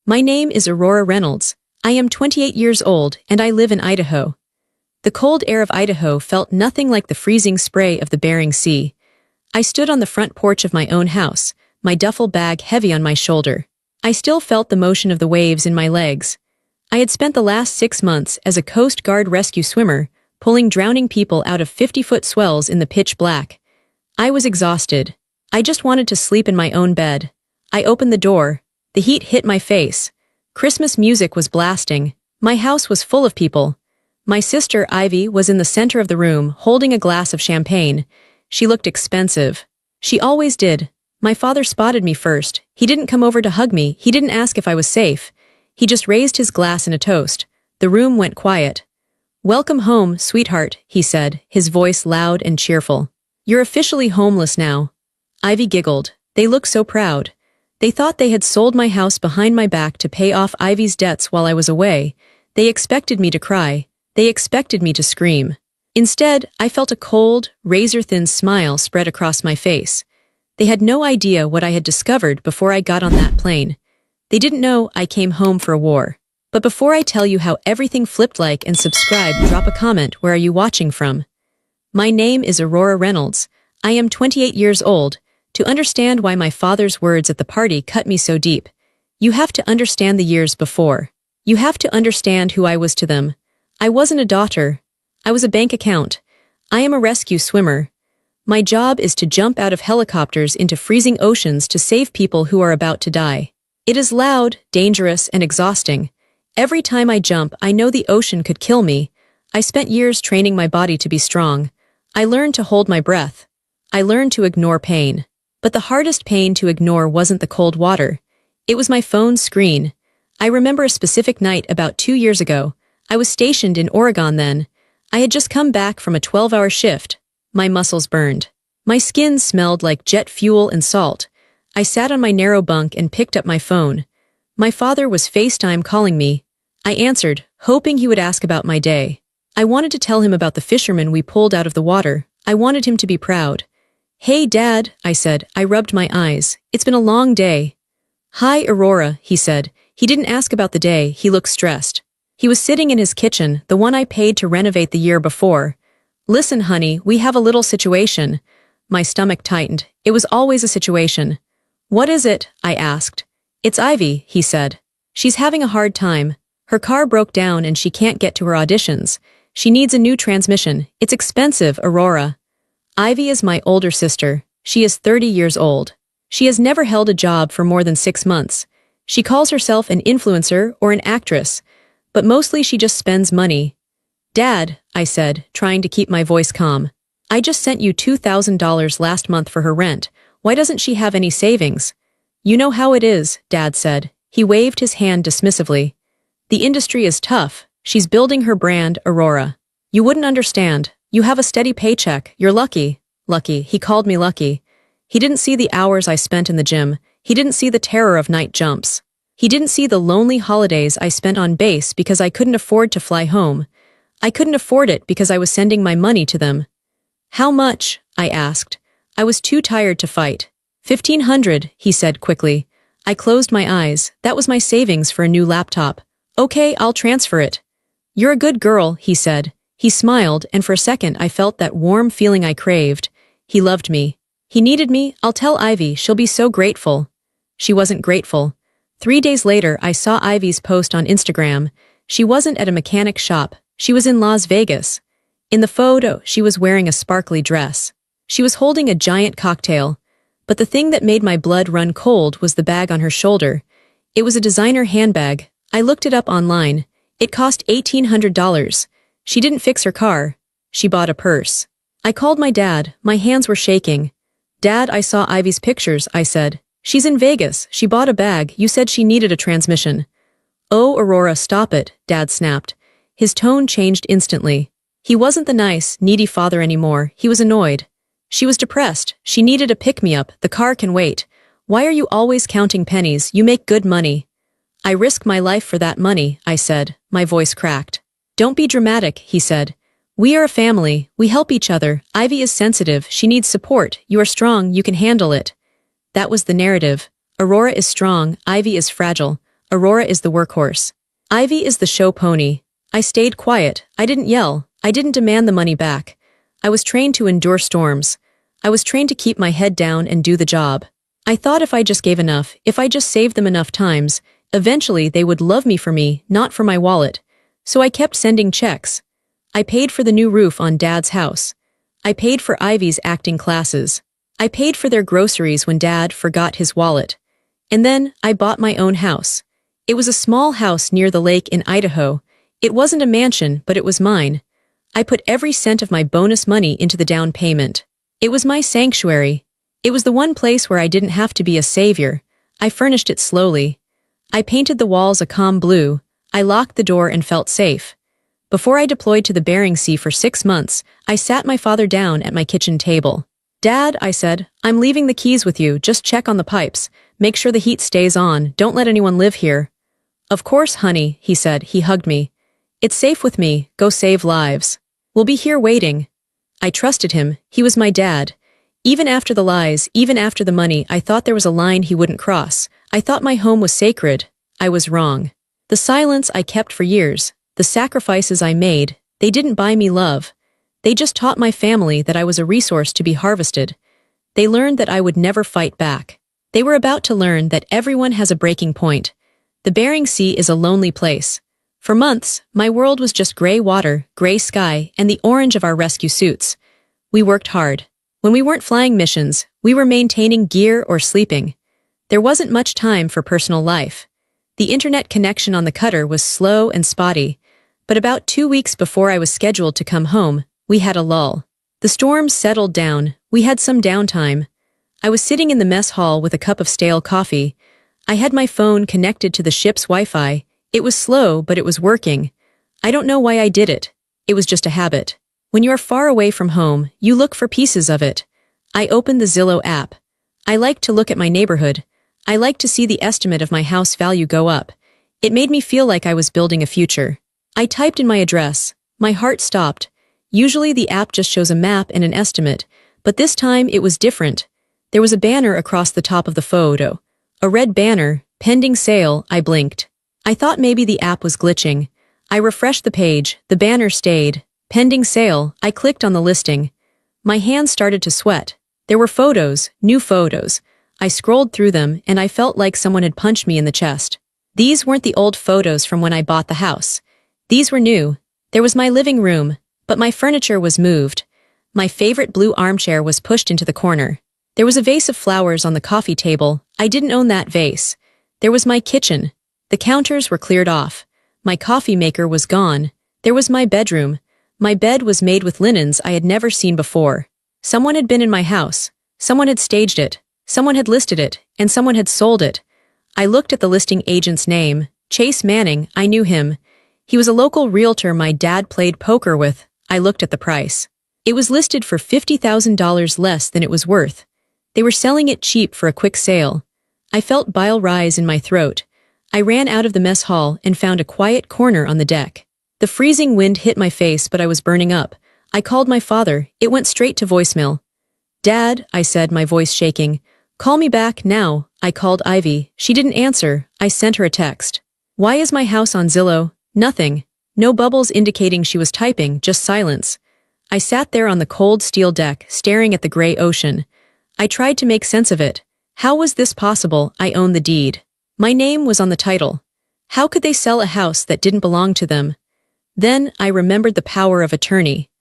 My name is Aurora Reynolds. I am 28 years old and I live in Idaho. The cold air of Idaho felt nothing like the freezing spray of the Bering Sea. I stood on the front porch of my own house, my duffel bag heavy on my shoulder. I still felt the motion of the waves in my legs. I had spent the last 6 months as a Coast Guard rescue swimmer, pulling drowning people out of 50-foot swells in the pitch black. I was exhausted. I just wanted to sleep in my own bed. I opened the door. The heat hit my face. Christmas music was blasting. My house was full of people. My sister, Ivy, was in the center of the room, holding a glass of champagne. She looked expensive. She always did. My father spotted me first. He didn't come over to hug me. He didn't ask if I was safe. He just raised his glass in a toast. The room went quiet. "Welcome home, sweetheart," he said, his voice loud and cheerful. "You're officially homeless now." Ivy giggled. They looked so proud. They thought they had sold my house behind my back to pay off Ivy's debts while I was away. They expected me to cry. They expected me to scream. Instead, I felt a cold, razor-thin smile spread across my face. They had no idea what I had discovered before I got on that plane. They didn't know I came home for a war. But before I tell you how everything flipped, like and subscribe, drop a comment. Where are you watching from? My name is Aurora Reynolds. I am 28 years old. To understand why my father's words at the party cut me so deep, you have to understand the years before. You have to understand who I was to them. I wasn't a daughter. I was a bank account. I am a rescue swimmer. My job is to jump out of helicopters into freezing oceans to save people who are about to die. It is loud, dangerous, and exhausting. Every time I jump, I know the ocean could kill me. I spent years training my body to be strong. I learned to hold my breath. I learned to ignore pain. But the hardest pain to ignore wasn't the cold water. It was my phone's screen. I remember a specific night about 2 years ago. I was stationed in Oregon then. I had just come back from a 12-hour shift. My muscles burned. My skin smelled like jet fuel and salt. I sat on my narrow bunk and picked up my phone. My father was FaceTime calling me. I answered, hoping he would ask about my day. I wanted to tell him about the fisherman we pulled out of the water. I wanted him to be proud. "Hey, Dad," I said. I rubbed my eyes. "It's been a long day." "Hi, Aurora," he said. He didn't ask about the day. He looked stressed. He was sitting in his kitchen, the one I paid to renovate the year before. "Listen, honey, we have a little situation." My stomach tightened. It was always a situation. "What is it?" I asked. "It's Ivy," he said. "She's having a hard time. Her car broke down and she can't get to her auditions. She needs a new transmission. It's expensive, Aurora." Ivy is my older sister. She is 30 years old. She has never held a job for more than 6 months. She calls herself an influencer or an actress, but mostly she just spends money. "Dad," I said, trying to keep my voice calm. "I just sent you $2,000 last month for her rent. Why doesn't she have any savings?" "You know how it is," Dad said. He waved his hand dismissively. "The industry is tough. She's building her brand, Aurora. You wouldn't understand. You have a steady paycheck. You're lucky." Lucky. He called me lucky. He didn't see the hours I spent in the gym. He didn't see the terror of night jumps. He didn't see the lonely holidays I spent on base because I couldn't afford to fly home. I couldn't afford it because I was sending my money to them. "How much?" I asked. I was too tired to fight. $1,500, he said quickly. I closed my eyes. That was my savings for a new laptop. "Okay, I'll transfer it." "You're a good girl," he said. He smiled, and for a second I felt that warm feeling I craved. He loved me. He needed me. "I'll tell Ivy. She'll be so grateful." She wasn't grateful. 3 days later, I saw Ivy's post on Instagram. She wasn't at a mechanic shop. She was in Las Vegas. In the photo, she was wearing a sparkly dress. She was holding a giant cocktail. But the thing that made my blood run cold was the bag on her shoulder. It was a designer handbag. I looked it up online. It cost $1,800. She didn't fix her car. She bought a purse. I called my dad. My hands were shaking. "Dad, I saw Ivy's pictures," I said. "She's in Vegas. She bought a bag. You said she needed a transmission." "Oh, Aurora, stop it," Dad snapped. His tone changed instantly. He wasn't the nice, needy father anymore. He was annoyed. "She was depressed. She needed a pick-me-up. The car can wait. Why are you always counting pennies? You make good money." "I risk my life for that money," I said. My voice cracked. "Don't be dramatic," he said. "We are a family. We help each other. Ivy is sensitive. She needs support. You are strong. You can handle it." That was the narrative. Aurora is strong. Ivy is fragile. Aurora is the workhorse. Ivy is the show pony. I stayed quiet. I didn't yell. I didn't demand the money back. I was trained to endure storms. I was trained to keep my head down and do the job. I thought if I just gave enough, if I just saved them enough times, eventually they would love me for me, not for my wallet. So I kept sending checks. I paid for the new roof on Dad's house. I paid for Ivy's acting classes. I paid for their groceries when Dad forgot his wallet. And then I bought my own house. It was a small house near the lake in Idaho. It wasn't a mansion, but it was mine. I put every cent of my bonus money into the down payment. It was my sanctuary. It was the one place where I didn't have to be a savior. I furnished it slowly. I painted the walls a calm blue. I locked the door and felt safe. Before I deployed to the Bering Sea for 6 months, I sat my father down at my kitchen table. "Dad," I said, "I'm leaving the keys with you. Just check on the pipes. Make sure the heat stays on. Don't let anyone live here." "Of course, honey," he said. He hugged me. "It's safe with me. Go save lives. We'll be here waiting." I trusted him. He was my dad. Even after the lies, even after the money, I thought there was a line he wouldn't cross. I thought my home was sacred. I was wrong. The silence I kept for years, the sacrifices I made, they didn't buy me love. They just taught my family that I was a resource to be harvested. They learned that I would never fight back. They were about to learn that everyone has a breaking point. The Bering Sea is a lonely place. For months, my world was just gray water, gray sky, and the orange of our rescue suits. We worked hard. When we weren't flying missions, we were maintaining gear or sleeping. There wasn't much time for personal life. The internet connection on the cutter was slow and spotty, but about 2 weeks before I was scheduled to come home, we had a lull. The storm settled down. We had some downtime. I was sitting in the mess hall with a cup of stale coffee. I had my phone connected to the ship's Wi-Fi. It was slow, but it was working. I don't know why I did it. It was just a habit. When you are far away from home, you look for pieces of it. I opened the Zillow app. I liked to look at my neighborhood. I liked to see the estimate of my house value go up. It made me feel like I was building a future. I typed in my address. My heart stopped. Usually the app just shows a map and an estimate, but this time it was different. There was a banner across the top of the photo. A red banner, pending sale. I blinked. I thought maybe the app was glitching. I refreshed the page. The banner stayed. Pending sale. I clicked on the listing. My hands started to sweat. There were photos, new photos. I scrolled through them, and I felt like someone had punched me in the chest. These weren't the old photos from when I bought the house. These were new. There was my living room, but my furniture was moved. My favorite blue armchair was pushed into the corner. There was a vase of flowers on the coffee table. I didn't own that vase. There was my kitchen. The counters were cleared off. My coffee maker was gone. There was my bedroom. My bed was made with linens I had never seen before. Someone had been in my house. Someone had staged it. Someone had listed it, and someone had sold it. I looked at the listing agent's name, Chase Manning. I knew him. He was a local realtor my dad played poker with. I looked at the price. It was listed for $50,000 less than it was worth. They were selling it cheap for a quick sale. I felt bile rise in my throat. I ran out of the mess hall and found a quiet corner on the deck. The freezing wind hit my face, but I was burning up. I called my father. It went straight to voicemail. "Dad," I said, my voice shaking. "Call me back now." I called Ivy. She didn't answer. I sent her a text. "Why is my house on Zillow?" Nothing. No bubbles indicating she was typing, just silence. I sat there on the cold steel deck, staring at the gray ocean. I tried to make sense of it. How was this possible? I owned the deed. My name was on the title. How could they sell a house that didn't belong to them? Then I remembered the power of attorney.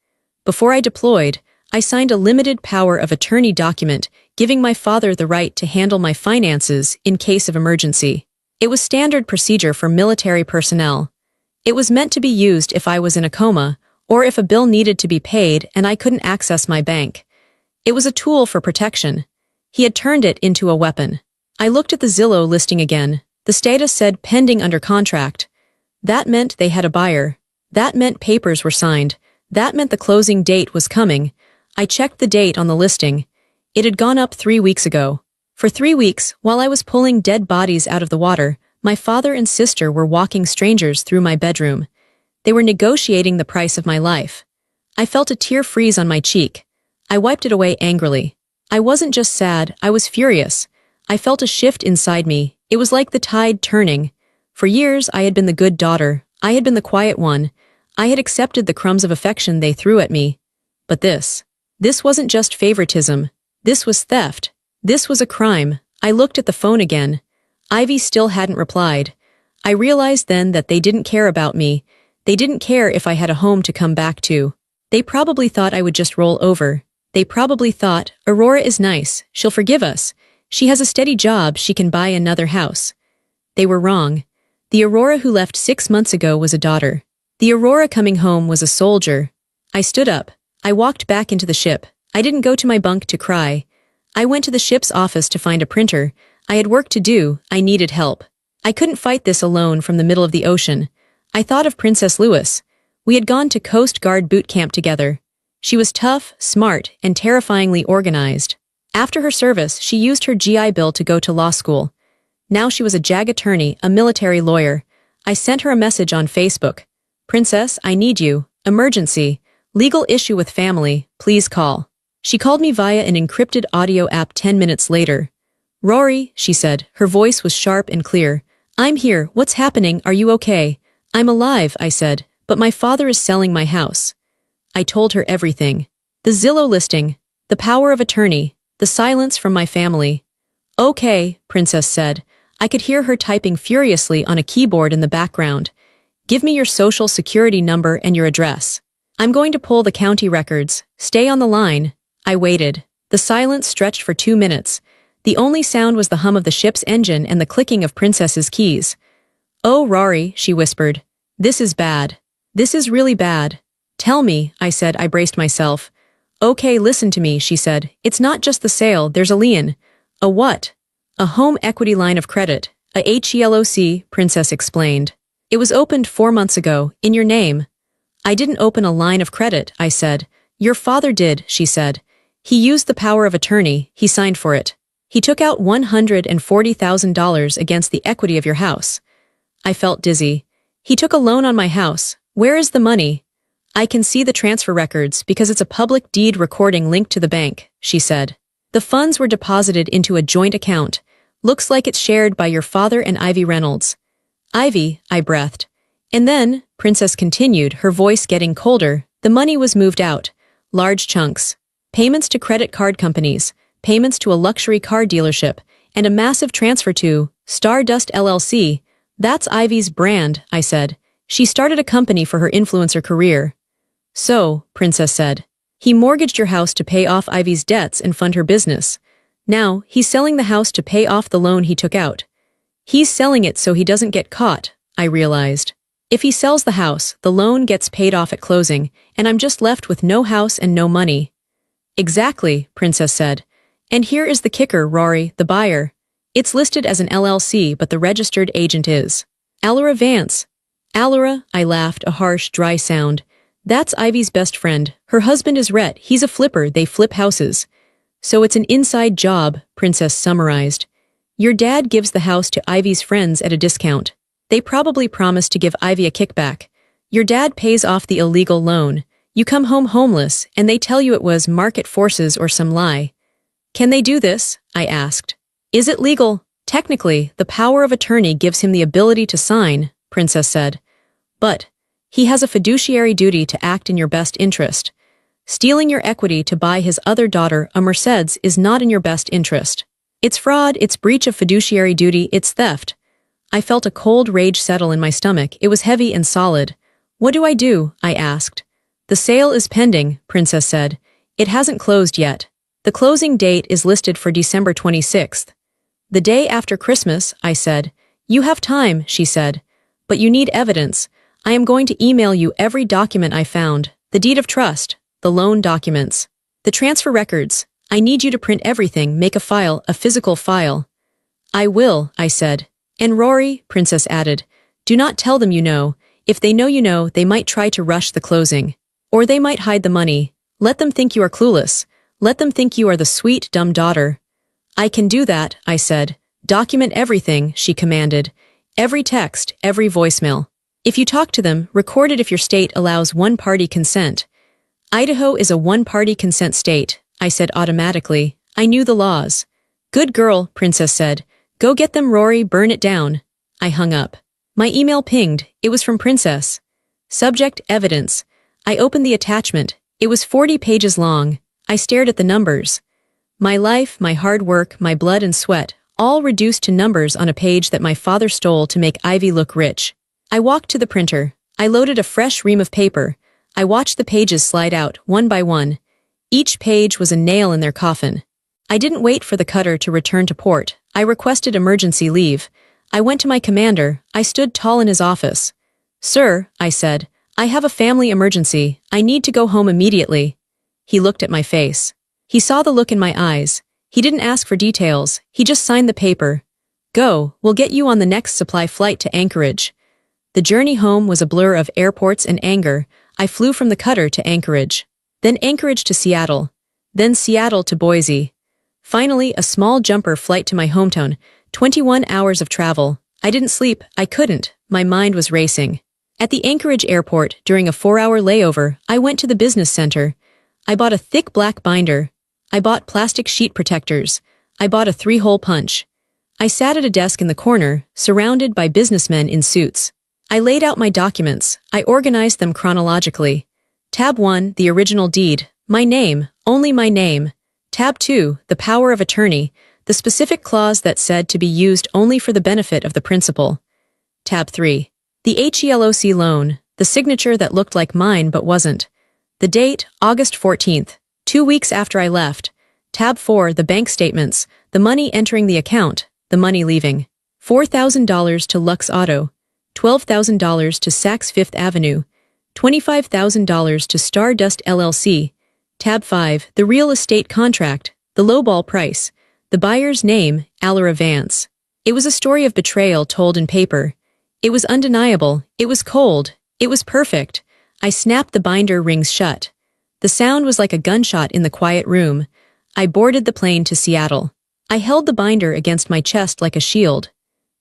Before I deployed, I signed a limited power of attorney document giving my father the right to handle my finances in case of emergency. It was standard procedure for military personnel. It was meant to be used if I was in a coma, or if a bill needed to be paid and I couldn't access my bank. It was a tool for protection. He had turned it into a weapon. I looked at the Zillow listing again. The status said pending under contract. That meant they had a buyer. That meant papers were signed. That meant the closing date was coming. I checked the date on the listing. It had gone up 3 weeks ago. For 3 weeks, while I was pulling dead bodies out of the water, my father and sister were walking strangers through my bedroom. They were negotiating the price of my life. I felt a tear freeze on my cheek. I wiped it away angrily. I wasn't just sad, I was furious. I felt a shift inside me. It was like the tide turning. For years, I had been the good daughter. I had been the quiet one. I had accepted the crumbs of affection they threw at me. But this wasn't just favoritism. This was theft. This was a crime. I looked at the phone again. Ivy still hadn't replied. I realized then that they didn't care about me. They didn't care if I had a home to come back to. They probably thought I would just roll over. They probably thought, Aurora is nice, she'll forgive us. She has a steady job, she can buy another house. They were wrong. The Aurora who left 6 months ago was a daughter. The Aurora coming home was a soldier. I stood up. I walked back into the ship. I didn't go to my bunk to cry. I went to the ship's office to find a printer. I had work to do, I needed help. I couldn't fight this alone from the middle of the ocean. I thought of Princess Lewis. We had gone to Coast Guard boot camp together. She was tough, smart, and terrifyingly organized. After her service, she used her GI Bill to go to law school. Now she was a JAG attorney, a military lawyer. I sent her a message on Facebook. Princess, I need you. Emergency. Legal issue with family. Please call. She called me via an encrypted audio app 10 minutes later. Rory, she said. Her voice was sharp and clear. I'm here. What's happening? Are you okay? I'm alive, I said, but my father is selling my house. I told her everything. The Zillow listing, the power of attorney, the silence from my family. Okay, Princess said. I could hear her typing furiously on a keyboard in the background. Give me your social security number and your address. I'm going to pull the county records. Stay on the line. I waited. The silence stretched for 2 minutes. The only sound was the hum of the ship's engine and the clicking of Princess's keys. Oh, Rory, she whispered. This is bad. This is really bad. Tell me, I said. I braced myself. Okay, listen to me, she said. It's not just the sale, there's a lien. A what? A home equity line of credit. A HELOC, Princess explained. It was opened 4 months ago, in your name. I didn't open a line of credit, I said. Your father did, she said. He used the power of attorney, he signed for it. He took out $140,000 against the equity of your house. I felt dizzy. He took a loan on my house. Where is the money? I can see the transfer records because it's a public deed recording linked to the bank, she said. The funds were deposited into a joint account. Looks like it's shared by your father and Ivy Reynolds. Ivy, I breathed. And then, Princess continued, her voice getting colder, the money was moved out. Large chunks. Payments to credit card companies, payments to a luxury car dealership, and a massive transfer to Stardust LLC. That's Ivy's brand, I said. She started a company for her influencer career. So, Princess said, he mortgaged your house to pay off Ivy's debts and fund her business. Now, he's selling the house to pay off the loan he took out. He's selling it so he doesn't get caught, I realized. If he sells the house, the loan gets paid off at closing, and I'm just left with no house and no money. Exactly, Princess said. And here is the kicker, Rory, the buyer. It's listed as an LLC, but the registered agent is Allura Vance. Allura, I laughed, a harsh, dry sound. That's Ivy's best friend. Her husband is Rhett. He's a flipper. They flip houses. So it's an inside job, Princess summarized. Your dad gives the house to Ivy's friends at a discount. They probably promised to give Ivy a kickback. Your dad pays off the illegal loan. You come home homeless, and they tell you it was market forces or some lie. Can they do this? I asked. Is it legal? Technically, the power of attorney gives him the ability to sign, Princess said. But he has a fiduciary duty to act in your best interest. Stealing your equity to buy his other daughter, a Mercedes, is not in your best interest. It's fraud, it's breach of fiduciary duty, it's theft. I felt a cold rage settle in my stomach. It was heavy and solid. What do? I asked. The sale is pending, Princess said. It hasn't closed yet. The closing date is listed for December 26th. The day after Christmas, I said. You have time, she said. But you need evidence. I am going to email you every document I found. The deed of trust, the loan documents, the transfer records. I need you to print everything, make a file, a physical file. I will, I said. And Rory, Princess added, do not tell them you know. If they know you know, they might try to rush the closing. Or they might hide the money. Let them think you are clueless. Let them think you are the sweet, dumb daughter. I can do that, I said. Document everything, she commanded. Every text, every voicemail. If you talk to them, record it if your state allows one-party consent. Idaho is a one-party consent state, I said automatically. I knew the laws. Good girl, Princess said. Go get them, Rory, burn it down. I hung up. My email pinged. It was from Princess. Subject, evidence. I opened the attachment. It was 40 pages long. I stared at the numbers. My life, my hard work, my blood and sweat, all reduced to numbers on a page that my father stole to make Ivy look rich. I walked to the printer. I loaded a fresh ream of paper. I watched the pages slide out, one by one. Each page was a nail in their coffin. I didn't wait for the cutter to return to port. I requested emergency leave. I went to my commander. I stood tall in his office. "Sir," I said, "I have a family emergency. I need to go home immediately." He looked at my face. He saw the look in my eyes. He didn't ask for details. He just signed the paper. "Go, we'll get you on the next supply flight to Anchorage." The journey home was a blur of airports and anger. I flew from the cutter to Anchorage. Then Anchorage to Seattle. Then Seattle to Boise. Finally, a small jumper flight to my hometown. 21 hours of travel. I didn't sleep. I couldn't. My mind was racing. At the Anchorage airport, during a 4-hour layover, I went to the business center. I bought a thick black binder. I bought plastic sheet protectors. I bought a 3-hole punch. I sat at a desk in the corner, surrounded by businessmen in suits. I laid out my documents. I organized them chronologically. Tab 1, the original deed. My name, only my name. Tab 2, the power of attorney, the specific clause that said to be used only for the benefit of the principal. Tab 3, the HELOC loan, the signature that looked like mine but wasn't. The date, August 14th, 2 weeks after I left. Tab 4, the bank statements, the money entering the account, the money leaving. $4,000 to Lux Auto, $12,000 to Saks Fifth Avenue, $25,000 to Stardust LLC. Tab 5, the real estate contract, the lowball price, the buyer's name, Alara Vance. It was a story of betrayal told in paper. It was undeniable, it was cold, it was perfect. I snapped the binder rings shut. The sound was like a gunshot in the quiet room. I boarded the plane to Seattle. I held the binder against my chest like a shield.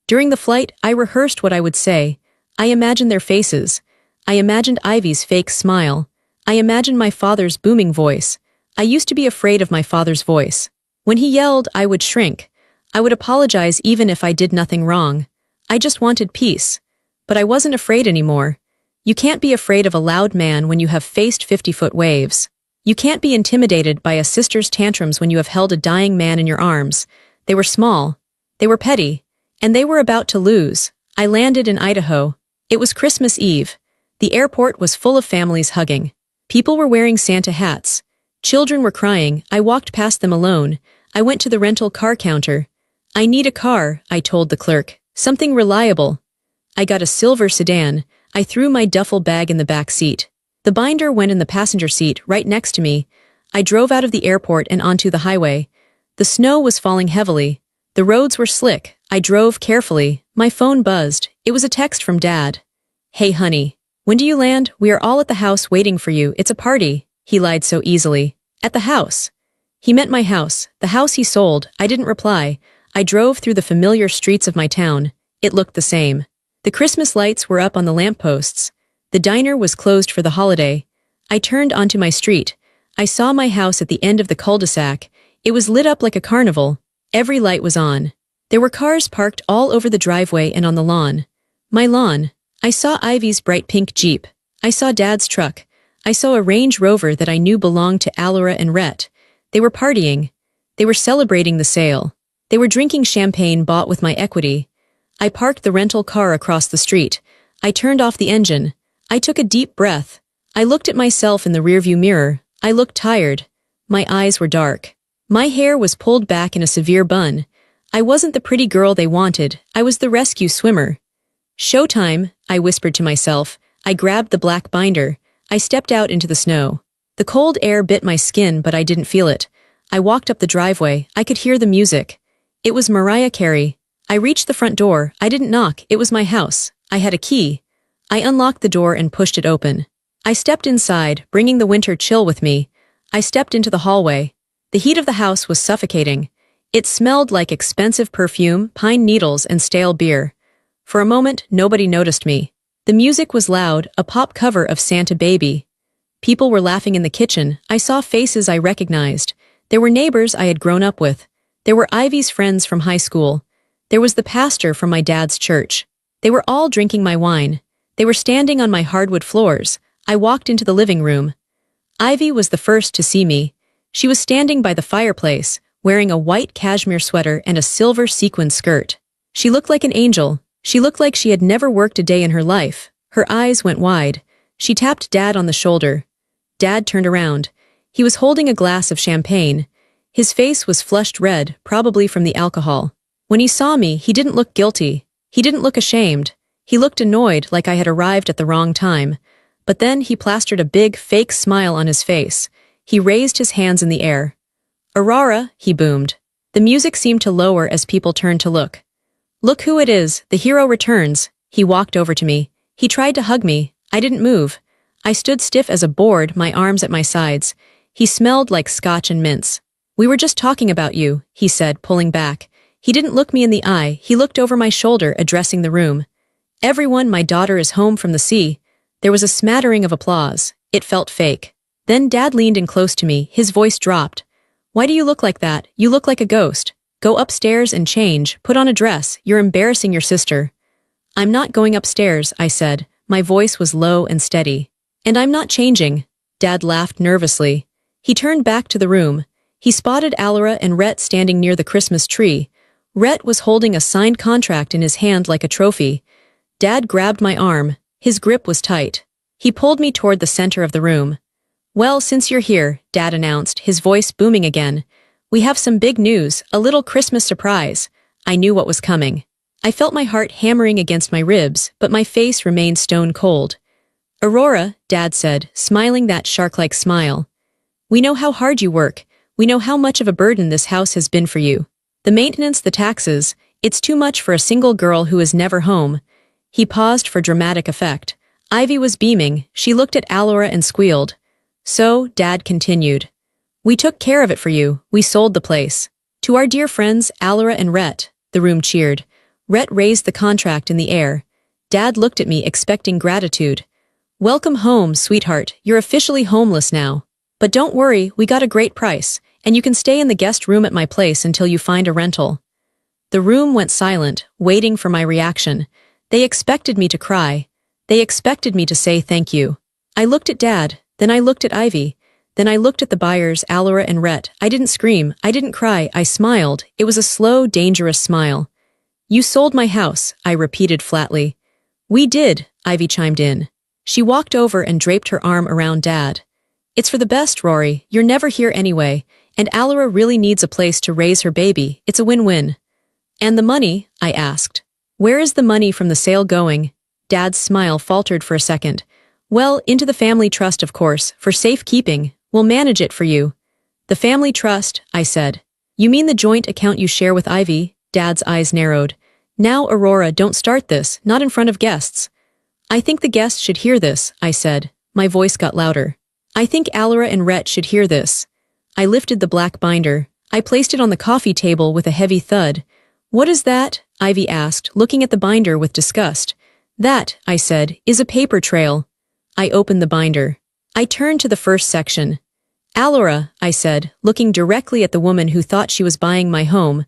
During the flight, I rehearsed what I would say. I imagined their faces. I imagined Ivy's fake smile. I imagined my father's booming voice. I used to be afraid of my father's voice. When he yelled, I would shrink. I would apologize even if I did nothing wrong. I just wanted peace. But I wasn't afraid anymore. You can't be afraid of a loud man when you have faced 50-foot waves. You can't be intimidated by a sister's tantrums when you have held a dying man in your arms. They were small. They were petty. And they were about to lose. I landed in Idaho. It was Christmas Eve. The airport was full of families hugging. People were wearing Santa hats. Children were crying. I walked past them alone. I went to the rental car counter. "I need a car," I told the clerk. "Something reliable." I got a silver sedan. I threw my duffel bag in the back seat. The binder went in the passenger seat right next to me. I drove out of the airport and onto the highway. The snow was falling heavily. The roads were slick. I drove carefully. My phone buzzed. It was a text from Dad. "Hey honey, when do you land? We are all at the house waiting for you. It's a party." He lied so easily. "At the house." He meant my house, the house he sold. I didn't reply. I drove through the familiar streets of my town. It looked the same. The Christmas lights were up on the lampposts. The diner was closed for the holiday. I turned onto my street. I saw my house at the end of the cul-de-sac. It was lit up like a carnival. Every light was on. There were cars parked all over the driveway and on the lawn. My lawn. I saw Ivy's bright pink Jeep. I saw Dad's truck. I saw a Range Rover that I knew belonged to Alara and Rhett. They were partying. They were celebrating the sale. They were drinking champagne bought with my equity. I parked the rental car across the street. I turned off the engine. I took a deep breath. I looked at myself in the rearview mirror. I looked tired. My eyes were dark. My hair was pulled back in a severe bun. I wasn't the pretty girl they wanted. I was the rescue swimmer. "Showtime," I whispered to myself. I grabbed the black binder. I stepped out into the snow. The cold air bit my skin, but I didn't feel it. I walked up the driveway. I could hear the music. It was Mariah Carey. I reached the front door. I didn't knock. It was my house. I had a key. I unlocked the door and pushed it open. I stepped inside, bringing the winter chill with me. I stepped into the hallway. The heat of the house was suffocating. It smelled like expensive perfume, pine needles, and stale beer. For a moment, nobody noticed me. The music was loud, a pop cover of Santa Baby. People were laughing in the kitchen. I saw faces I recognized. There were neighbors I had grown up with. There were Ivy's friends from high school. There was the pastor from my dad's church. They were all drinking my wine. They were standing on my hardwood floors. I walked into the living room. Ivy was the first to see me. She was standing by the fireplace, wearing a white cashmere sweater and a silver sequin skirt. She looked like an angel. She looked like she had never worked a day in her life. Her eyes went wide. She tapped Dad on the shoulder. Dad turned around. He was holding a glass of champagne. His face was flushed red, probably from the alcohol. When he saw me, he didn't look guilty. He didn't look ashamed. He looked annoyed, like I had arrived at the wrong time. But then he plastered a big, fake smile on his face. He raised his hands in the air. "Aurora," he boomed. The music seemed to lower as people turned to look. "Look who it is, the hero returns." He walked over to me. He tried to hug me. I didn't move. I stood stiff as a board, my arms at my sides. He smelled like scotch and mints. "We were just talking about you," he said, pulling back. He didn't look me in the eye. He looked over my shoulder, addressing the room. "Everyone, my daughter is home from the sea." There was a smattering of applause. It felt fake. Then Dad leaned in close to me. His voice dropped. "Why do you look like that? You look like a ghost. Go upstairs and change. Put on a dress. You're embarrassing your sister." "I'm not going upstairs," I said. My voice was low and steady. "And I'm not changing." Dad laughed nervously. He turned back to the room. He spotted Allura and Rhett standing near the Christmas tree. Rhett was holding a signed contract in his hand like a trophy. Dad grabbed my arm. His grip was tight. He pulled me toward the center of the room. "Well, since you're here," Dad announced, his voice booming again, "we have some big news, a little Christmas surprise." I knew what was coming. I felt my heart hammering against my ribs, but my face remained stone cold. "Aurora," Dad said, smiling that shark-like smile. "We know how hard you work. We know how much of a burden this house has been for you. The maintenance, the taxes, it's too much for a single girl who is never home." He paused for dramatic effect. Ivy was beaming. She looked at Allura and squealed. "So," Dad continued, "we took care of it for you. We sold the place. To our dear friends, Allura and Rhett." The room cheered. Rhett raised the contract in the air. Dad looked at me, expecting gratitude. "Welcome home, sweetheart. You're officially homeless now. But don't worry, we got a great price, and you can stay in the guest room at my place until you find a rental." The room went silent, waiting for my reaction. They expected me to cry. They expected me to say thank you. I looked at Dad, then I looked at Ivy. Then I looked at the buyers, Allura and Rhett. I didn't scream, I didn't cry, I smiled. It was a slow, dangerous smile. "You sold my house," I repeated flatly. "We did," Ivy chimed in. She walked over and draped her arm around Dad. "It's for the best, Rory. You're never here anyway, and Allura really needs a place to raise her baby. It's a win-win." "And the money?" I asked. "Where is the money from the sale going?" Dad's smile faltered for a second. "Well, into the family trust, of course, for safekeeping. We'll manage it for you." "The family trust," I said. "You mean the joint account you share with Ivy?" Dad's eyes narrowed. "Now, Aurora, don't start this, not in front of guests." "I think the guests should hear this," I said. My voice got louder. "I think Allura and Rhett should hear this." I lifted the black binder. I placed it on the coffee table with a heavy thud. "What is that?" Ivy asked, looking at the binder with disgust. "That," I said, "is a paper trail." I opened the binder. I turned to the first section. "Allura," I said, looking directly at the woman who thought she was buying my home.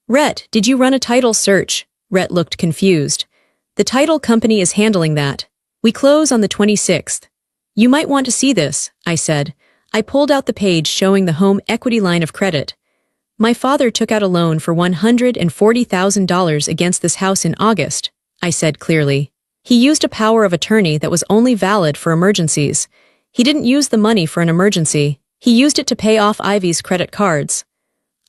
"Rhett, did you run a title search?" Rhett looked confused. "The title company is handling that. We close on the 26th. "You might want to see this," I said. I pulled out the page showing the home equity line of credit. "My father took out a loan for $140,000 against this house in August," I said clearly. "He used a power of attorney that was only valid for emergencies. He didn't use the money for an emergency. He used it to pay off Ivy's credit cards."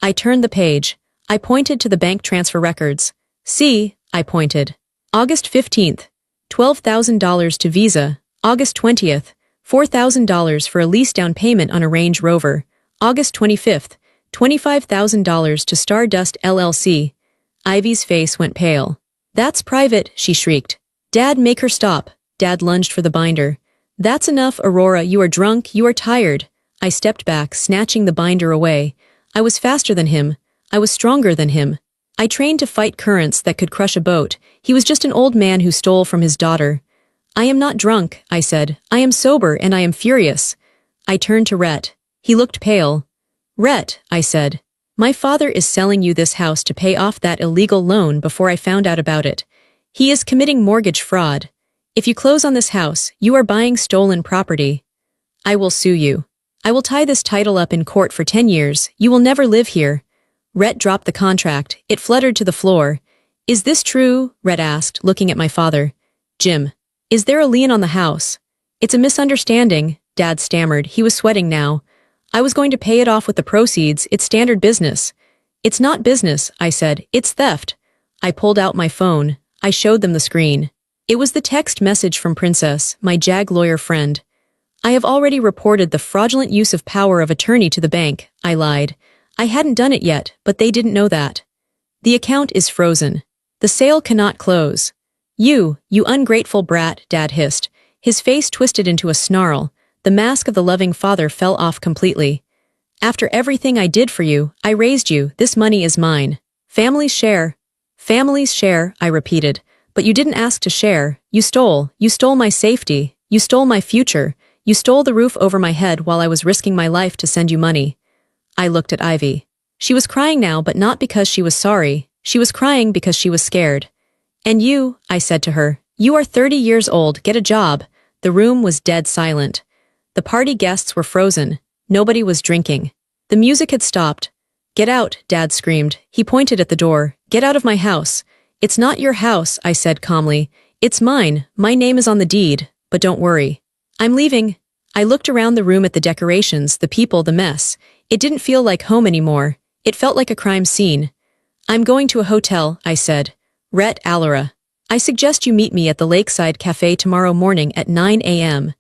I turned the page. I pointed to the bank transfer records. "See," I pointed. "August 15th, $12,000 to Visa. August 20th, $4,000 for a lease down payment on a Range Rover. August 25th, $25,000 to Stardust LLC." Ivy's face went pale. "That's private," she shrieked. "Dad, make her stop." Dad lunged for the binder. "That's enough, Aurora. You are drunk. You are tired." I stepped back, snatching the binder away. I was faster than him. I was stronger than him. I trained to fight currents that could crush a boat. He was just an old man who stole from his daughter. "I am not drunk," I said. "I am sober and I am furious." I turned to Rhett. He looked pale. "Rhett," I said, "my father is selling you this house to pay off that illegal loan before I found out about it. He is committing mortgage fraud. If you close on this house, you are buying stolen property. I will sue you. I will tie this title up in court for 10 years. You will never live here. Rhett dropped the contract. It fluttered to the floor. Is this true? Rhett asked, looking at my father. Jim, is there a lien on the house? It's a misunderstanding, Dad stammered. He was sweating now. I was going to pay it off with the proceeds. It's standard business. It's not business, I said. It's theft. I pulled out my phone. I showed them the screen. It was the text message from Princess, my JAG lawyer friend. I have already reported the fraudulent use of power of attorney to the bank, I lied. I hadn't done it yet, but they didn't know that. The account is frozen. The sale cannot close. You ungrateful brat, Dad hissed. His face twisted into a snarl. The mask of the loving father fell off completely. After everything I did for you, I raised you, this money is mine. Families share. Families share, I repeated. But you didn't ask to share. You stole my safety. You stole my future. You stole the roof over my head while I was risking my life to send you money. I looked at Ivy. She was crying now, but not because she was sorry. She was crying because she was scared. And you, I said to her, you are 30 years old, get a job. The room was dead silent. The party guests were frozen. Nobody was drinking. The music had stopped. Get out, Dad screamed. He pointed at the door. Get out of my house. It's not your house, I said calmly. It's mine. My name is on the deed. But don't worry. I'm leaving. I looked around the room at the decorations, the people, the mess. It didn't feel like home anymore. It felt like a crime scene. I'm going to a hotel, I said. Rhett Allera. I suggest you meet me at the Lakeside Cafe tomorrow morning at 9 a.m.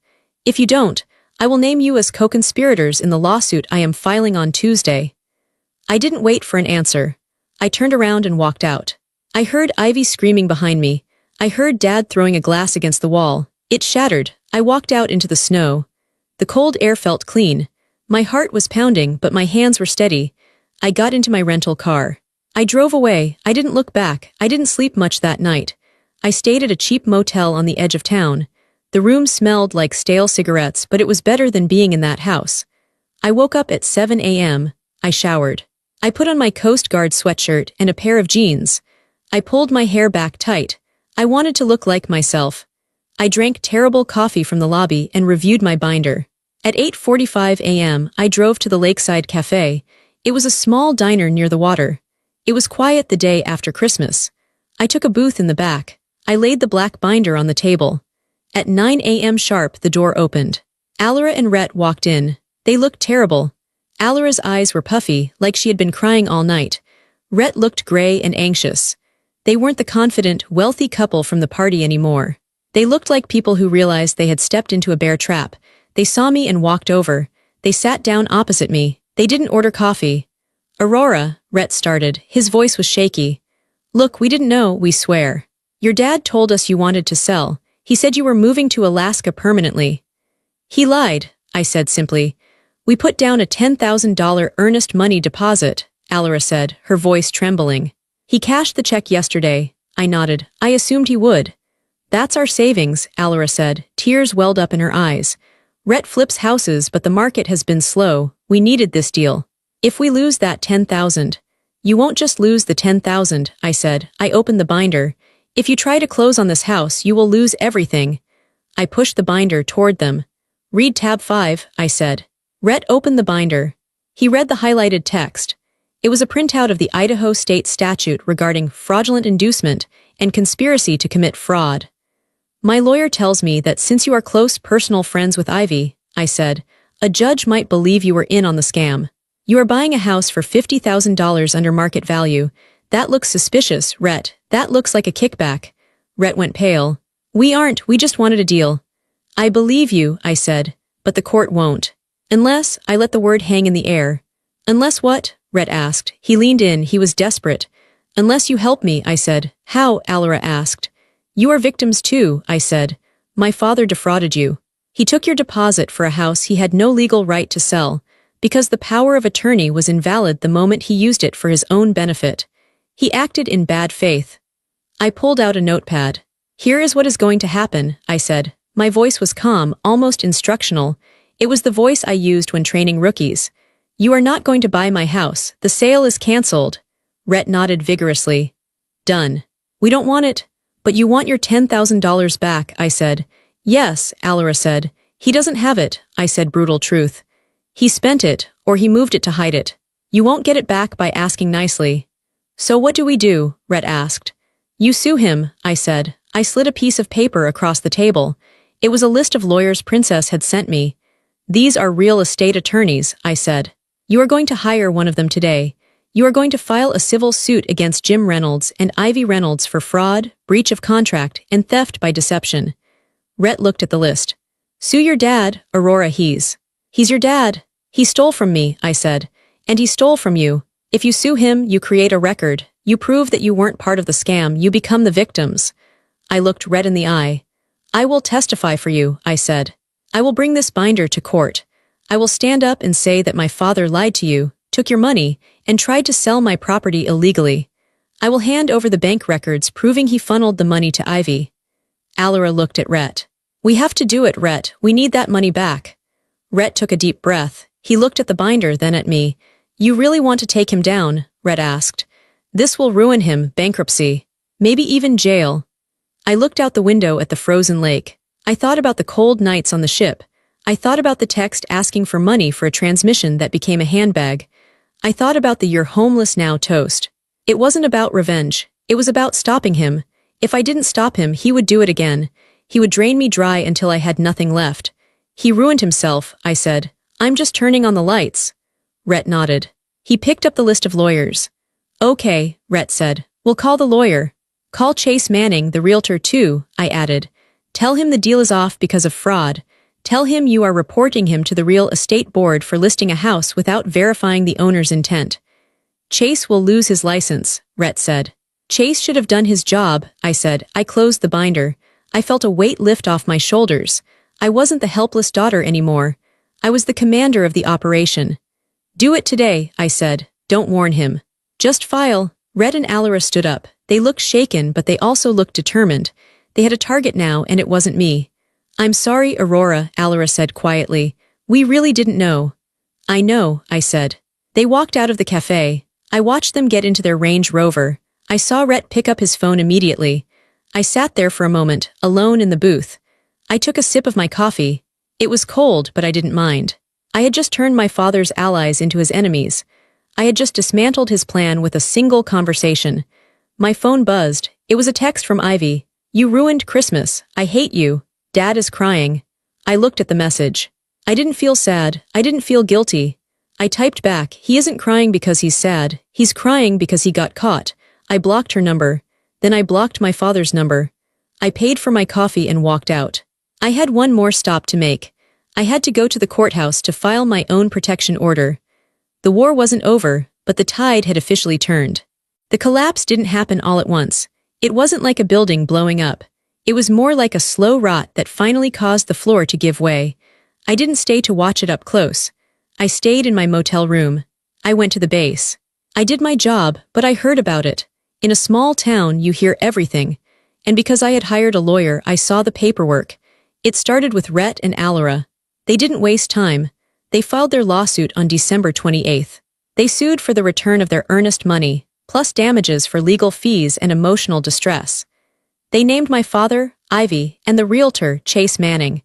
If you don't, I will name you as co-conspirators in the lawsuit I am filing on Tuesday. I didn't wait for an answer. I turned around and walked out. I heard Ivy screaming behind me. I heard Dad throwing a glass against the wall. It shattered. I walked out into the snow. The cold air felt clean. My heart was pounding, but my hands were steady. I got into my rental car. I drove away. I didn't look back. I didn't sleep much that night. I stayed at a cheap motel on the edge of town. The room smelled like stale cigarettes, but it was better than being in that house. I woke up at 7 a.m. I showered. I put on my Coast Guard sweatshirt and a pair of jeans. I pulled my hair back tight. I wanted to look like myself. I drank terrible coffee from the lobby and reviewed my binder. At 8:45 a.m., I drove to the Lakeside Cafe. It was a small diner near the water. It was quiet the day after Christmas. I took a booth in the back. I laid the black binder on the table. At 9 a.m. sharp, the door opened. Allera and Rhett walked in. They looked terrible. Allera's eyes were puffy, like she had been crying all night. Rhett looked gray and anxious. They weren't the confident, wealthy couple from the party anymore. They looked like people who realized they had stepped into a bear trap. They saw me and walked over. They sat down opposite me. They didn't order coffee. Aurora, Rhett started. His voice was shaky. Look, we didn't know, we swear. Your dad told us you wanted to sell. He said you were moving to Alaska permanently. He lied, I said simply. We put down a $10,000 earnest money deposit, Allera said, her voice trembling. He cashed the check yesterday. I nodded. I assumed he would. That's our savings, Allera said. Tears welled up in her eyes. Rhett flips houses, but the market has been slow. We needed this deal. If we lose that $10,000. You won't just lose the $10,000, I said. I opened the binder. If you try to close on this house, you will lose everything. I pushed the binder toward them. Read tab 5, I said. Rhett opened the binder. He read the highlighted text. It was a printout of the Idaho state statute regarding fraudulent inducement and conspiracy to commit fraud. My lawyer tells me that since you are close personal friends with Ivy, I said, a judge might believe you were in on the scam. You are buying a house for $50,000 under market value. That looks suspicious, Rhett. That looks like a kickback. Rhett went pale. We aren't, we just wanted a deal. I believe you, I said, but the court won't. Unless, I let the word hang in the air. Unless what? Rhett asked. He leaned in, he was desperate. Unless you help me, I said. How? Allera asked. You are victims too, I said. My father defrauded you. He took your deposit for a house he had no legal right to sell, because the power of attorney was invalid the moment he used it for his own benefit. He acted in bad faith. I pulled out a notepad. Here is what is going to happen, I said. My voice was calm, almost instructional. It was the voice I used when training rookies. You are not going to buy my house. The sale is cancelled. Rhett nodded vigorously. Done. We don't want it. But you want your $10,000 back, I said. Yes, Alara said. He doesn't have it, I said brutal truth. He spent it, or he moved it to hide it. You won't get it back by asking nicely. So what do we do? Rhett asked. You sue him, I said. I slid a piece of paper across the table. It was a list of lawyers Princess had sent me. These are real estate attorneys, I said. You are going to hire one of them today. You are going to file a civil suit against Jim Reynolds and Ivy Reynolds for fraud, breach of contract, and theft by deception. Rhett looked at the list. Sue your dad, Aurora He's your dad. He stole from me, I said. And he stole from you. If you sue him, you create a record. You prove that you weren't part of the scam. You become the victims. I looked Rhett in the eye. I will testify for you, I said. I will bring this binder to court. I will stand up and say that my father lied to you, took your money, and tried to sell my property illegally. I will hand over the bank records proving he funneled the money to Ivy. Alara looked at Rhett. We have to do it, Rhett. We need that money back. Rhett took a deep breath. He looked at the binder, then at me. You really want to take him down? Rhett asked. This will ruin him, bankruptcy. Maybe even jail. I looked out the window at the frozen lake. I thought about the cold nights on the ship. I thought about the text asking for money for a transmission that became a handbag. I thought about the "you're homeless now" toast. It wasn't about revenge. It was about stopping him. If I didn't stop him, he would do it again. He would drain me dry until I had nothing left. He ruined himself, I said. I'm just turning on the lights. Rhett nodded. He picked up the list of lawyers. Okay, Rhett said. We'll call the lawyer. Call Chase Manning, the realtor, too, I added. Tell him the deal is off because of fraud. Tell him you are reporting him to the real estate board for listing a house without verifying the owner's intent. Chase will lose his license, Rhett said. Chase should have done his job, I said. I closed the binder. I felt a weight lift off my shoulders. I wasn't the helpless daughter anymore. I was the commander of the operation. Do it today, I said. Don't warn him. Just file. Rhett and Alara stood up. They looked shaken, but they also looked determined. They had a target now, and it wasn't me. I'm sorry, Aurora, Alara said quietly. We really didn't know. I know, I said. They walked out of the cafe. I watched them get into their Range Rover. I saw Rhett pick up his phone immediately. I sat there for a moment, alone in the booth. I took a sip of my coffee. It was cold, but I didn't mind. I had just turned my father's allies into his enemies. I had just dismantled his plan with a single conversation. My phone buzzed. It was a text from Ivy. You ruined Christmas. I hate you. Dad is crying. I looked at the message. I didn't feel sad. I didn't feel guilty. I typed back, he isn't crying because he's sad. He's crying because he got caught. I blocked her number. Then I blocked my father's number. I paid for my coffee and walked out. I had one more stop to make. I had to go to the courthouse to file my own protection order. The war wasn't over, but the tide had officially turned. The collapse didn't happen all at once. It wasn't like a building blowing up. It was more like a slow rot that finally caused the floor to give way. I didn't stay to watch it up close. I stayed in my motel room. I went to the base. I did my job, but I heard about it. In a small town, you hear everything. And because I had hired a lawyer, I saw the paperwork. It started with Rhett and Alara. They didn't waste time. They filed their lawsuit on December 28th. They sued for the return of their earnest money, plus damages for legal fees and emotional distress. They named my father, Ivy, and the realtor, Chase Manning.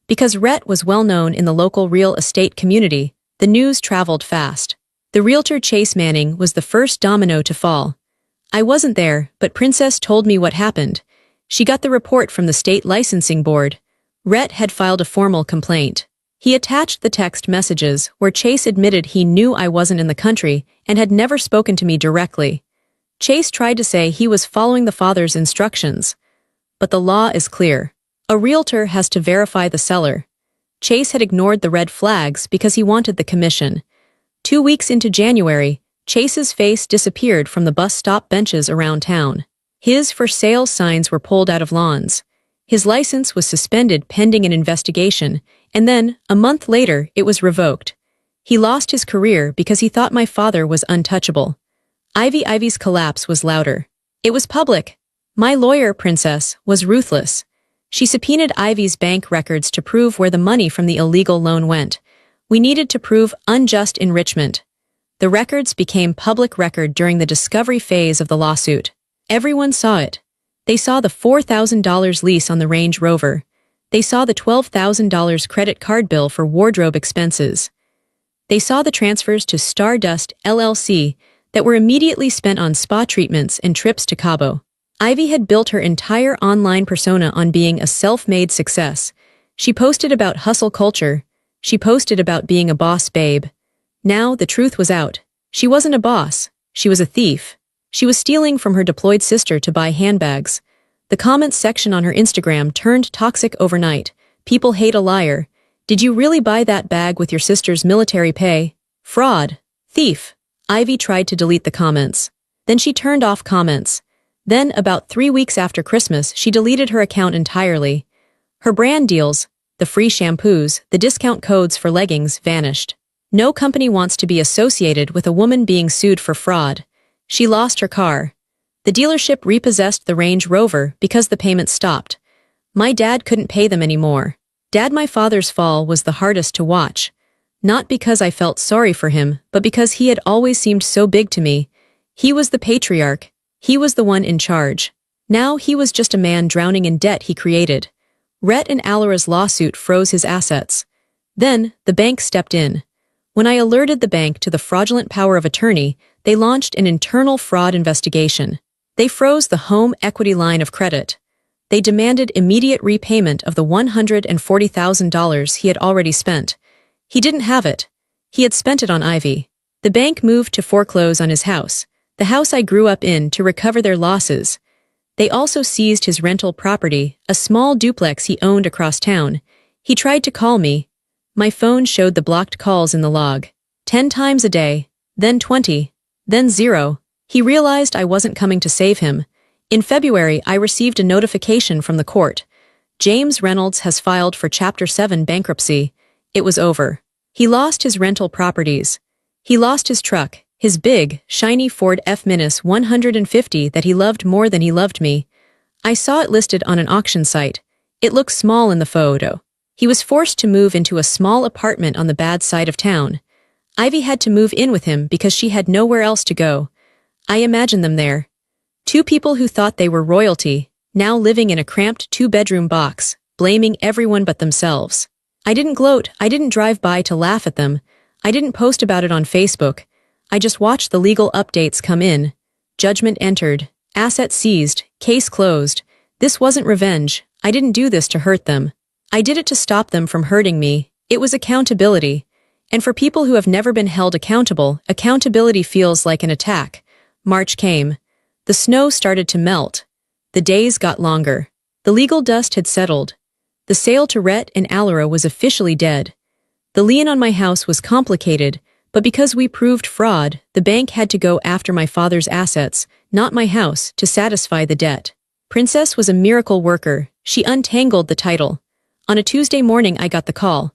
Because Rhett was well known in the local real estate community, the news traveled fast. The realtor, Chase Manning, was the first domino to fall. I wasn't there, but Princess told me what happened. She got the report from the state licensing board. Rhett had filed a formal complaint. He attached the text messages where Chase admitted he knew I wasn't in the country and had never spoken to me directly. Chase tried to say he was following the father's instructions. But the law is clear. A realtor has to verify the seller. Chase had ignored the red flags because he wanted the commission. 2 weeks into January, Chase's face disappeared from the bus stop benches around town. His for sale signs were pulled out of lawns. His license was suspended pending an investigation, and then, a month later, it was revoked. He lost his career because he thought my father was untouchable. Ivy's collapse was louder. It was public. My lawyer, Princess, was ruthless. She subpoenaed Ivy's bank records to prove where the money from the illegal loan went. We needed to prove unjust enrichment. The records became public record during the discovery phase of the lawsuit. Everyone saw it. They saw the $4,000 lease on the Range Rover. They saw the $12,000 credit card bill for wardrobe expenses. They saw the transfers to Stardust LLC that were immediately spent on spa treatments and trips to Cabo. Ivy had built her entire online persona on being a self-made success. She posted about hustle culture. She posted about being a boss babe. Now the truth was out. She wasn't a boss. She was a thief. She was stealing from her deployed sister to buy handbags. The comments section on her Instagram turned toxic overnight. People hate a liar. Did you really buy that bag with your sister's military pay? Fraud. Thief. Ivy tried to delete the comments. Then she turned off comments. Then, about 3 weeks after Christmas, she deleted her account entirely. Her brand deals, the free shampoos, the discount codes for leggings vanished. No company wants to be associated with a woman being sued for fraud. She lost her car. The dealership repossessed the Range Rover because the payments stopped. My dad couldn't pay them anymore. Dad, my father's fall was the hardest to watch. Not because I felt sorry for him, but because he had always seemed so big to me. He was the patriarch. He was the one in charge. Now he was just a man drowning in debt he created. Rhett and Alara's lawsuit froze his assets. Then, the bank stepped in. When I alerted the bank to the fraudulent power of attorney, they launched an internal fraud investigation. They froze the home equity line of credit. They demanded immediate repayment of the $140,000 he had already spent. He didn't have it. He had spent it on Ivy. The bank moved to foreclose on his house, the house I grew up in, to recover their losses. They also seized his rental property, a small duplex he owned across town. He tried to call me. My phone showed the blocked calls in the log. 10 times a day, then 20, then 0. He realized I wasn't coming to save him. In February, I received a notification from the court. James Reynolds has filed for Chapter 7 bankruptcy. It was over. He lost his rental properties. He lost his truck, his big, shiny Ford F-150 that he loved more than he loved me. I saw it listed on an auction site. It looked small in the photo. He was forced to move into a small apartment on the bad side of town. Ivy had to move in with him because she had nowhere else to go. I imagined them there. 2 people who thought they were royalty, now living in a cramped 2-bedroom box, blaming everyone but themselves. I didn't gloat, I didn't drive by to laugh at them, I didn't post about it on Facebook. I just watched the legal updates come in. Judgment entered, asset seized, case closed. This wasn't revenge. I didn't do this to hurt them. I did it to stop them from hurting me. It was accountability. And for people who have never been held accountable, accountability feels like an attack. March came. The snow started to melt. The days got longer. The legal dust had settled. The sale to Rhett and Alara was officially dead. The lien on my house was complicated, but because we proved fraud, the bank had to go after my father's assets, not my house, to satisfy the debt. Princess was a miracle worker. She untangled the title. On a Tuesday morning, I got the call.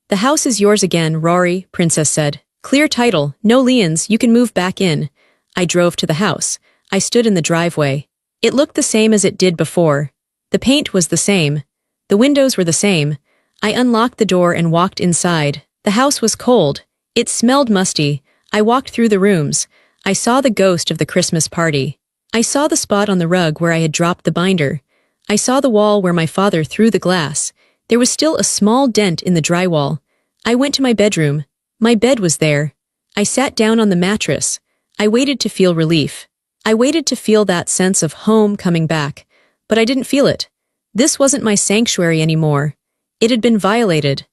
"The house is yours again, Rory," Princess said. "Clear title, no liens, you can move back in." I drove to the house. I stood in the driveway. It looked the same as it did before. The paint was the same. The windows were the same. I unlocked the door and walked inside. The house was cold. It smelled musty. I walked through the rooms. I saw the ghost of the Christmas party. I saw the spot on the rug where I had dropped the binder. I saw the wall where my father threw the glass. There was still a small dent in the drywall. I went to my bedroom. My bed was there. I sat down on the mattress. I waited to feel relief. I waited to feel that sense of home coming back, but I didn't feel it. This wasn't my sanctuary anymore. It had been violated.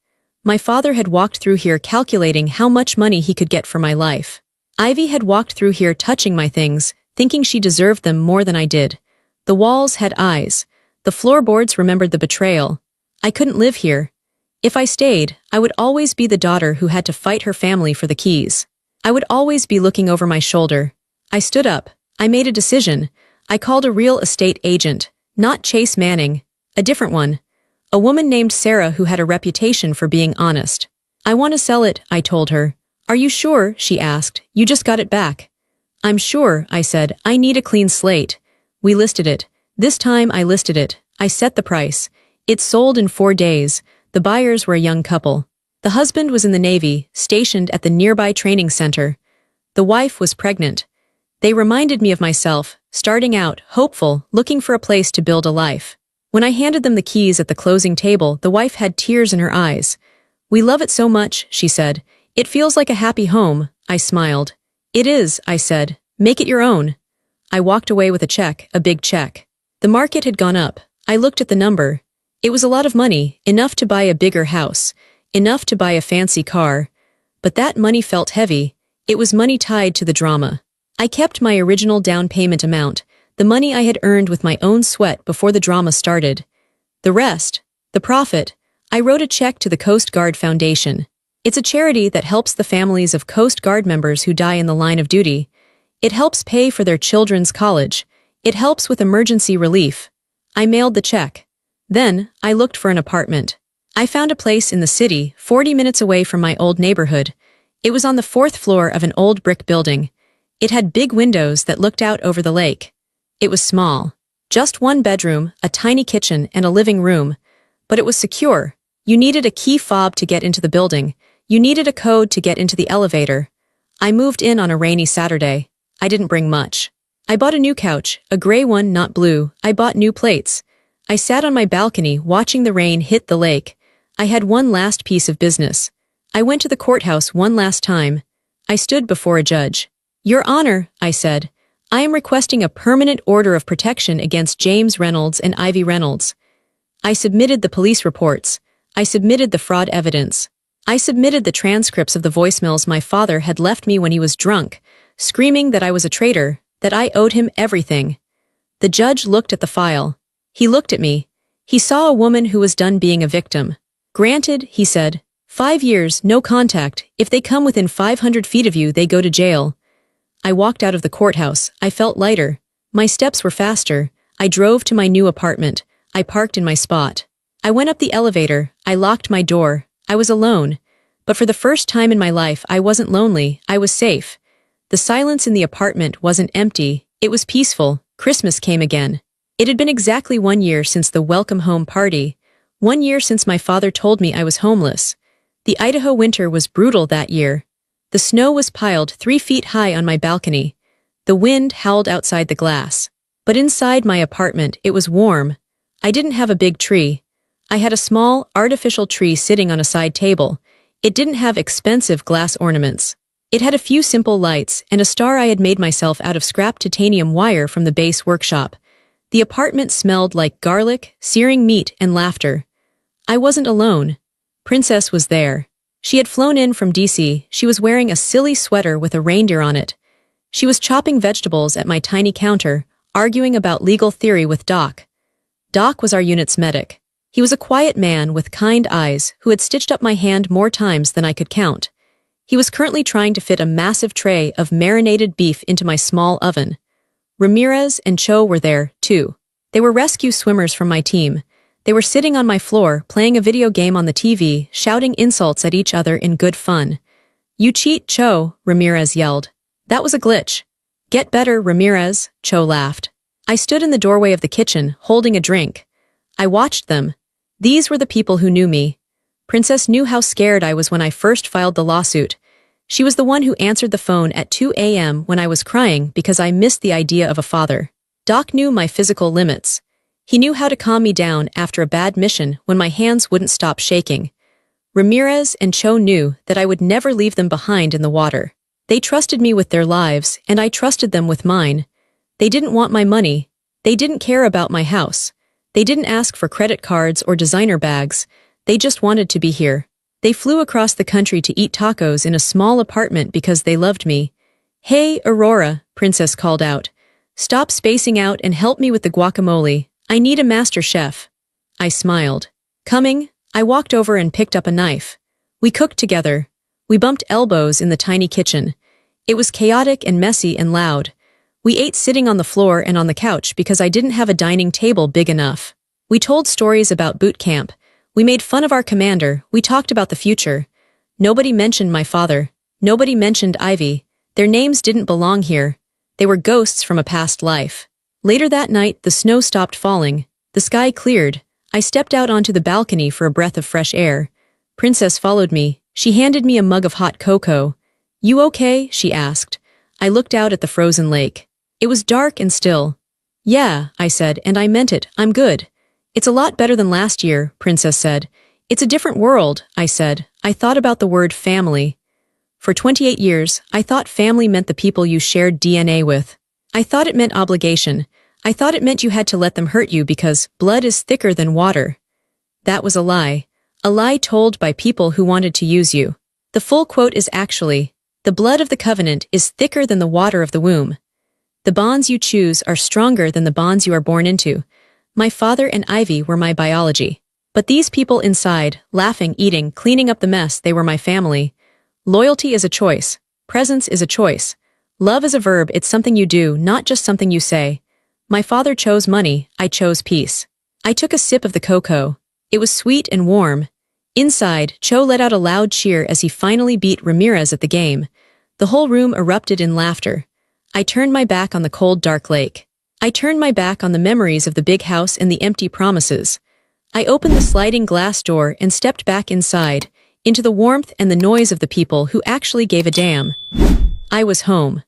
My father had walked through here calculating how much money he could get for my life. Ivy had walked through here touching my things, thinking she deserved them more than I did. The walls had eyes. The floorboards remembered the betrayal. I couldn't live here. If I stayed, I would always be the daughter who had to fight her family for the keys. I would always be looking over my shoulder. I stood up. I made a decision. I called a real estate agent, not Chase Manning, a different one. A woman named Sarah who had a reputation for being honest. "I want to sell it," I told her. "Are you sure?" she asked. "You just got it back." "I'm sure," I said. "I need a clean slate." We listed it. This time I listed it. I set the price. It sold in 4 days. The buyers were a young couple. The husband was in the Navy, stationed at the nearby training center. The wife was pregnant. They reminded me of myself, starting out, hopeful, looking for a place to build a life. When I handed them the keys at the closing table, the wife had tears in her eyes. "We love it so much," she said. "It feels like a happy home." I smiled. "It is," I said. "Make it your own." I walked away with a check, a big check. The market had gone up. I looked at the number. It was a lot of money, enough to buy a bigger house, enough to buy a fancy car. But that money felt heavy. It was money tied to the drama. I kept my original down payment amount, the money I had earned with my own sweat before the drama started. The rest, the profit, I wrote a check to the Coast Guard Foundation. It's a charity that helps the families of Coast Guard members who die in the line of duty. It helps pay for their children's college. It helps with emergency relief. I mailed the check. Then, I looked for an apartment. I found a place in the city, 40 minutes away from my old neighborhood. It was on the 4th floor of an old brick building. It had big windows that looked out over the lake. It was small. Just one bedroom, a tiny kitchen, and a living room. But it was secure. You needed a key fob to get into the building. You needed a code to get into the elevator. I moved in on a rainy Saturday. I didn't bring much. I bought a new couch, a gray one, not blue. I bought new plates. I sat on my balcony watching the rain hit the lake. I had one last piece of business. I went to the courthouse one last time. I stood before a judge. "Your Honor," I said, "I am requesting a permanent order of protection against James Reynolds and Ivy Reynolds." I submitted the police reports. I submitted the fraud evidence. I submitted the transcripts of the voicemails my father had left me when he was drunk, screaming that I was a traitor, that I owed him everything. The judge looked at the file. He looked at me. He saw a woman who was done being a victim. "Granted," he said. 5 years, no contact. If they come within 500 feet of you, they go to jail." I walked out of the courthouse. I felt lighter. My steps were faster. I drove to my new apartment. I parked in my spot. I went up the elevator. I locked my door. I was alone. But for the first time in my life, I wasn't lonely. I was safe. The silence in the apartment wasn't empty. It was peaceful. Christmas came again. It had been exactly 1 year since the welcome home party. 1 year since my father told me I was homeless. The Idaho winter was brutal that year. The snow was piled 3 feet high on my balcony. The wind howled outside the glass. But inside my apartment, it was warm. I didn't have a big tree. I had a small, artificial tree sitting on a side table. It didn't have expensive glass ornaments. It had a few simple lights and a star I had made myself out of scrap titanium wire from the base workshop. The apartment smelled like garlic, searing meat, and laughter. I wasn't alone. Princess was there. She had flown in from DC. She was wearing a silly sweater with a reindeer on it. She was chopping vegetables at my tiny counter, arguing about legal theory with Doc. Doc was our unit's medic. He was a quiet man with kind eyes who had stitched up my hand more times than I could count. He was currently trying to fit a massive tray of marinated beef into my small oven. Ramirez and Cho were there, too. They were rescue swimmers from my team. They were sitting on my floor, playing a video game on the TV, shouting insults at each other in good fun. "You cheat, Cho," Ramirez yelled. "That was a glitch." "Get better, Ramirez," Cho laughed. I stood in the doorway of the kitchen, holding a drink. I watched them. These were the people who knew me. Princess knew how scared I was when I first filed the lawsuit. She was the one who answered the phone at 2 a.m. when I was crying because I missed the idea of a father. Doc knew my physical limits. He knew how to calm me down after a bad mission when my hands wouldn't stop shaking. Ramirez and Cho knew that I would never leave them behind in the water. They trusted me with their lives, and I trusted them with mine. They didn't want my money. They didn't care about my house. They didn't ask for credit cards or designer bags. They just wanted to be here. They flew across the country to eat tacos in a small apartment because they loved me. "Hey, Aurora," Princess called out. "Stop spacing out and help me with the guacamole. I need a master chef." I smiled. "Coming." I walked over and picked up a knife. We cooked together. We bumped elbows in the tiny kitchen. It was chaotic and messy and loud. We ate sitting on the floor and on the couch because I didn't have a dining table big enough. We told stories about boot camp. We made fun of our commander. We talked about the future. Nobody mentioned my father. Nobody mentioned Ivy. Their names didn't belong here. They were ghosts from a past life. Later that night, the snow stopped falling. The sky cleared. I stepped out onto the balcony for a breath of fresh air. Princess followed me. She handed me a mug of hot cocoa. "You okay?" she asked. I looked out at the frozen lake. It was dark and still. Yeah, I said, and I meant it, I'm good. It's a lot better than last year, Princess said. It's a different world, I said. I thought about the word family. For 28 years, I thought family meant the people you shared DNA with. I thought it meant obligation. I thought it meant you had to let them hurt you because blood is thicker than water. That was a lie. A lie told by people who wanted to use you. The full quote is actually, "The blood of the covenant is thicker than the water of the womb. The bonds you choose are stronger than the bonds you are born into." My father and Ivy were my biology. But these people inside, laughing, eating, cleaning up the mess, they were my family. Loyalty is a choice. Presence is a choice. Love is a verb, it's something you do, not just something you say. My father chose money, I chose peace. I took a sip of the cocoa. It was sweet and warm. Inside, Cho let out a loud cheer as he finally beat Ramirez at the game. The whole room erupted in laughter. I turned my back on the cold, dark lake. I turned my back on the memories of the big house and the empty promises. I opened the sliding glass door and stepped back inside, into the warmth and the noise of the people who actually gave a damn. I was home.